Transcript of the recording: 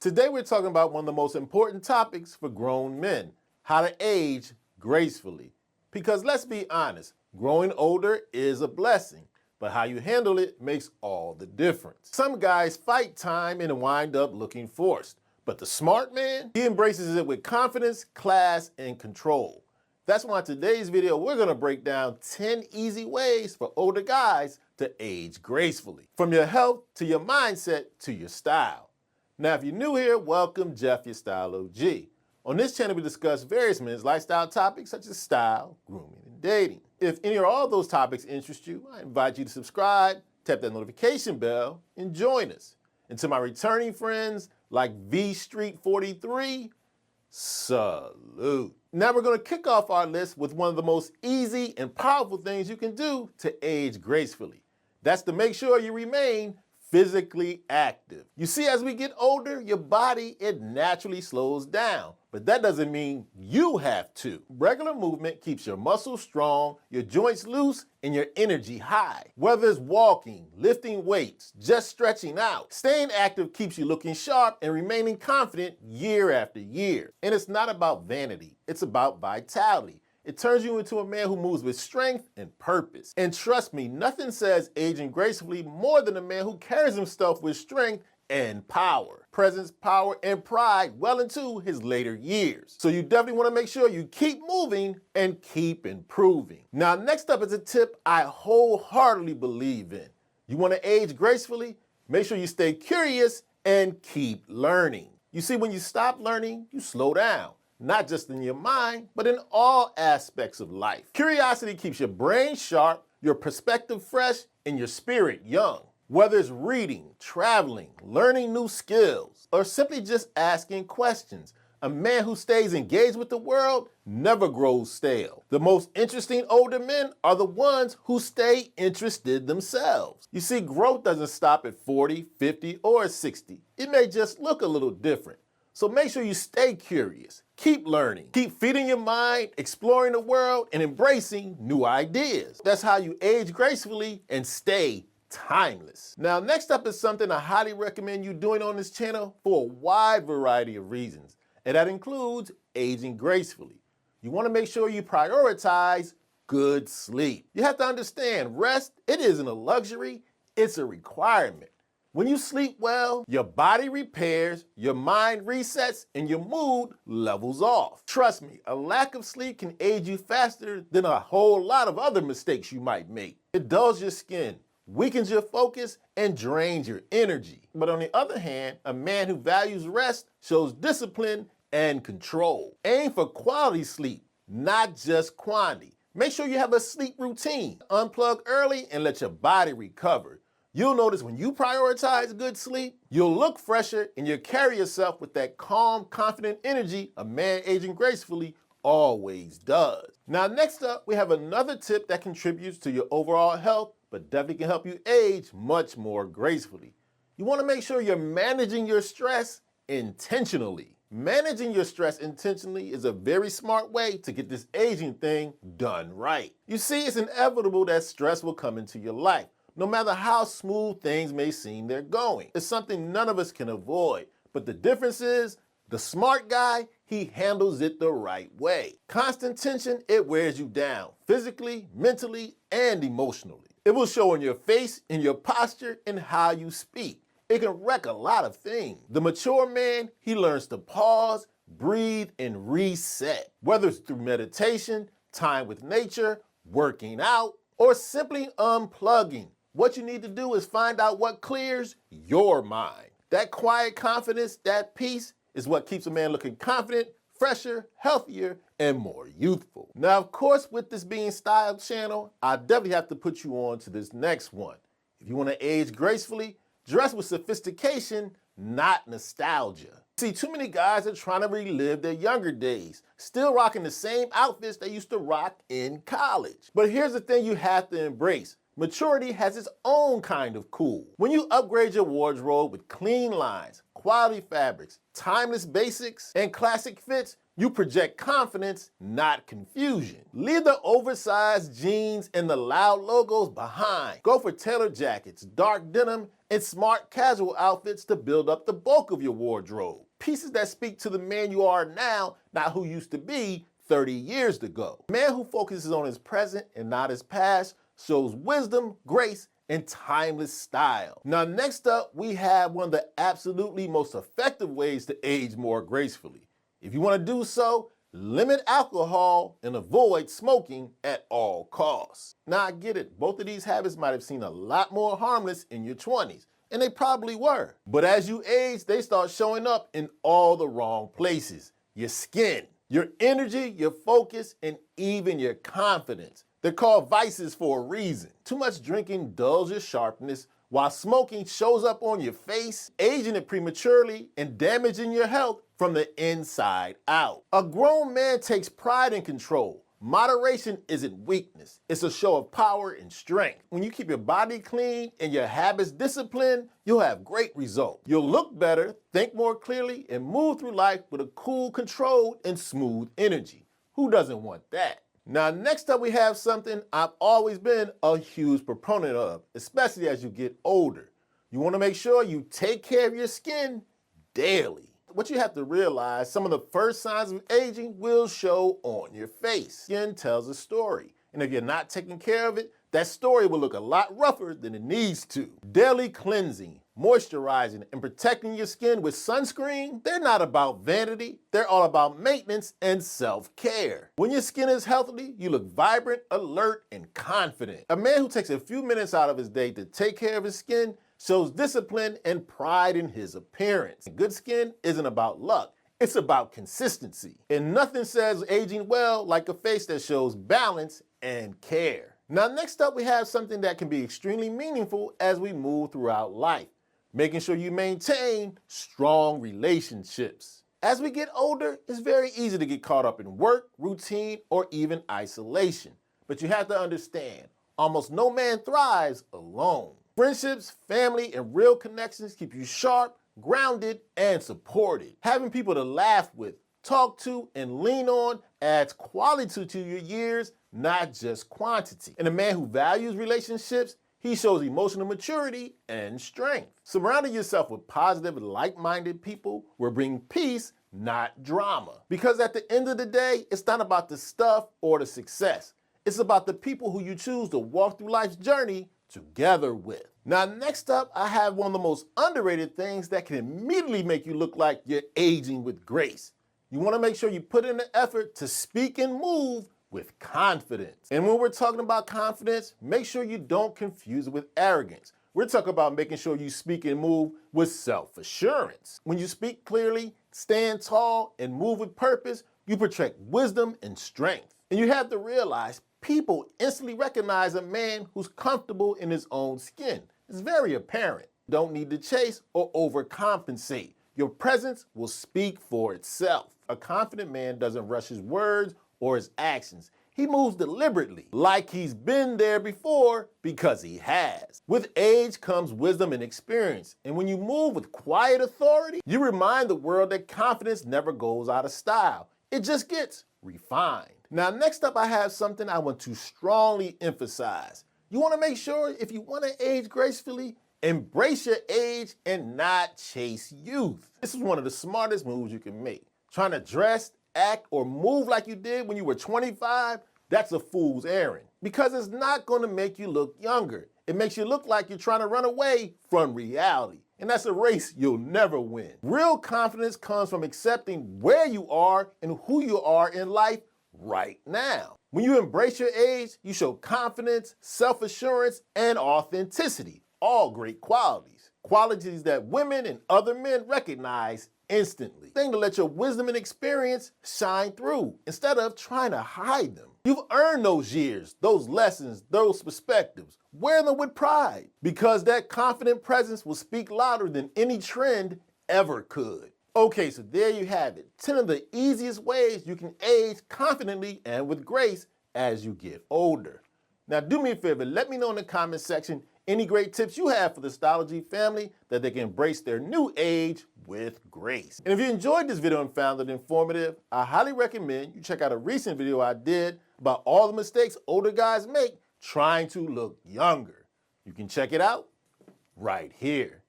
Today we're talking about one of the most important topics for grown men, how to age gracefully. Because let's be honest, growing older is a blessing, but how you handle it makes all the difference. Some guys fight time and wind up looking forced, but the smart man, he embraces it with confidence, class, and control. That's why in today's video, we're gonna break down 10 easy ways for older guys to age gracefully. From your health, to your mindset, to your style. Now, if you're new here, welcome, Jeff, your Style O.G. On this channel, we discuss various men's lifestyle topics such as style, grooming, and dating. If any or all those topics interest you, I invite you to subscribe, tap that notification bell, and join us. And to my returning friends like V Street 43, salute. Now we're going to kick off our list with one of the most easy and powerful things you can do to age gracefully. That's to make sure you remain physically active. You see, as we get older, your body, it naturally slows down, but that doesn't mean you have to. Regular movement keeps your muscles strong, your joints loose, and your energy high. Whether it's walking, lifting weights, just stretching out, staying active keeps you looking sharp and remaining confident year after year. And it's not about vanity, it's about vitality. It turns you into a man who moves with strength and purpose. And trust me, nothing says aging gracefully more than a man who carries himself with strength and power. Presence, power, and pride well into his later years. So you definitely want to make sure you keep moving and keep improving. Now, next up is a tip I wholeheartedly believe in. You want to age gracefully? Make sure you stay curious and keep learning. You see, when you stop learning, you slow down. Not just in your mind, but in all aspects of life. Curiosity keeps your brain sharp, your perspective fresh, and your spirit young. Whether it's reading, traveling, learning new skills, or simply just asking questions, a man who stays engaged with the world never grows stale. The most interesting older men are the ones who stay interested themselves. You see, growth doesn't stop at 40, 50, or 60. It may just look a little different. So make sure you stay curious, keep learning, keep feeding your mind, exploring the world, and embracing new ideas. That's how you age gracefully and stay timeless. Now, next up is something I highly recommend you doing on this channel for a wide variety of reasons, and that includes aging gracefully. You want to make sure you prioritize good sleep. You have to understand, rest, it isn't a luxury, it's a requirement. When you sleep well, your body repairs, your mind resets, and your mood levels off. Trust me, a lack of sleep can age you faster than a whole lot of other mistakes you might make. It dulls your skin, weakens your focus, and drains your energy. But on the other hand, a man who values rest shows discipline and control. Aim for quality sleep, not just quantity. Make sure you have a sleep routine. Unplug early and let your body recover. You'll notice when you prioritize good sleep, you'll look fresher and you'll carry yourself with that calm, confident energy a man aging gracefully always does. Now, next up, we have another tip that contributes to your overall health, but definitely can help you age much more gracefully. You want to make sure you're managing your stress intentionally. Managing your stress intentionally is a very smart way to get this aging thing done right. You see, it's inevitable that stress will come into your life. No matter how smooth things may seem they're going. It's something none of us can avoid. But the difference is, the smart guy, he handles it the right way. Constant tension, it wears you down, physically, mentally, and emotionally. It will show in your face, in your posture, and how you speak. It can wreck a lot of things. The mature man, he learns to pause, breathe, and reset. Whether it's through meditation, time with nature, working out, or simply unplugging. What you need to do is find out what clears your mind. That quiet confidence, that peace, is what keeps a man looking confident, fresher, healthier, and more youthful. Now, of course, with this being Style channel, I definitely have to put you on to this next one. If you want to age gracefully, dress with sophistication, not nostalgia. See, too many guys are trying to relive their younger days, still rocking the same outfits they used to rock in college. But here's the thing you have to embrace. Maturity has its own kind of cool. When you upgrade your wardrobe with clean lines, quality fabrics, timeless basics, and classic fits, You project confidence, not confusion. Leave the oversized jeans and the loud logos behind. Go for tailored jackets, dark denim, and smart casual outfits to build up the bulk of your wardrobe. Pieces that speak to the man you are now, not who you used to be 30 years ago. A man who focuses on his present and not his past shows wisdom, grace, and timeless style. Now, next up, we have one of the absolutely most effective ways to age more gracefully. If you want to do so, limit alcohol and avoid smoking at all costs. Now, I get it. Both of these habits might have seemed a lot more harmless in your 20s, and they probably were. But as you age, they start showing up in all the wrong places. Your skin, your energy, your focus, and even your confidence. They're called vices for a reason. Too much drinking dulls your sharpness, while smoking shows up on your face, aging it prematurely and damaging your health from the inside out. A grown man takes pride in control. Moderation isn't weakness. It's a show of power and strength. When you keep your body clean and your habits disciplined, you'll have great results. You'll look better, think more clearly, and move through life with a cool, controlled, and smooth energy. Who doesn't want that? Now, next up, we have something I've always been a huge proponent of, especially as you get older. You want to make sure you take care of your skin daily. What you have to realize, some of the first signs of aging will show on your face. Skin tells a story, and if you're not taking care of it, that story will look a lot rougher than it needs to. Daily cleansing, moisturizing, and protecting your skin with sunscreen, they're not about vanity, they're all about maintenance and self-care. When your skin is healthy, you look vibrant, alert, and confident. A man who takes a few minutes out of his day to take care of his skin shows discipline and pride in his appearance. Good skin isn't about luck, it's about consistency. And nothing says aging well like a face that shows balance and care. Now, next up, we have something that can be extremely meaningful as we move throughout life. Making sure you maintain strong relationships. As we get older, it's very easy to get caught up in work, routine, or even isolation. But you have to understand, almost no man thrives alone. Friendships, family, and real connections keep you sharp, grounded, and supported. Having people to laugh with, talk to, and lean on adds quality to your years, not just quantity. And a man who values relationships, he shows emotional maturity and strength. Surrounding yourself with positive, like-minded people will bring peace, not drama. Because at the end of the day, it's not about the stuff or the success. It's about the people who you choose to walk through life's journey together with. Now, next up, I have one of the most underrated things that can immediately make you look like you're aging with grace. You want to make sure you put in the effort to speak and move with confidence. And when we're talking about confidence, make sure you don't confuse it with arrogance. We're talking about making sure you speak and move with self-assurance. When you speak clearly, stand tall, and move with purpose, you project wisdom and strength. And you have to realize, people instantly recognize a man who's comfortable in his own skin. It's very apparent. Don't need to chase or overcompensate. Your presence will speak for itself. A confident man doesn't rush his words or his actions. He moves deliberately, like he's been there before, because he has. With age comes wisdom and experience, and when you move with quiet authority, you remind the world that confidence never goes out of style. It just gets refined. Now, next up, I have something I want to strongly emphasize. You want to make sure, if you want to age gracefully, embrace your age and not chase youth. This is one of the smartest moves you can make. Trying to dress, act, or move like you did when you were 25, that's a fool's errand. Because it's not going to make you look younger. It makes you look like you're trying to run away from reality. And that's a race you'll never win. Real confidence comes from accepting where you are and who you are in life right now. When you embrace your age, you show confidence, self-assurance, and authenticity. All great qualities. Qualities that women and other men recognize instantly. Thing to let your wisdom and experience shine through instead of trying to hide them. You've earned those years, those lessons, those perspectives. Wear them with pride, because that confident presence will speak louder than any trend ever could. Okay, so there you have it. 10 of the easiest ways you can age confidently and with grace as you get older. Now, do me a favor, let me know in the comment section any great tips you have for the Style O.G family that they can embrace their new age with grace. And if you enjoyed this video and found it informative, I highly recommend you check out a recent video I did about all the mistakes older guys make trying to look younger. You can check it out right here.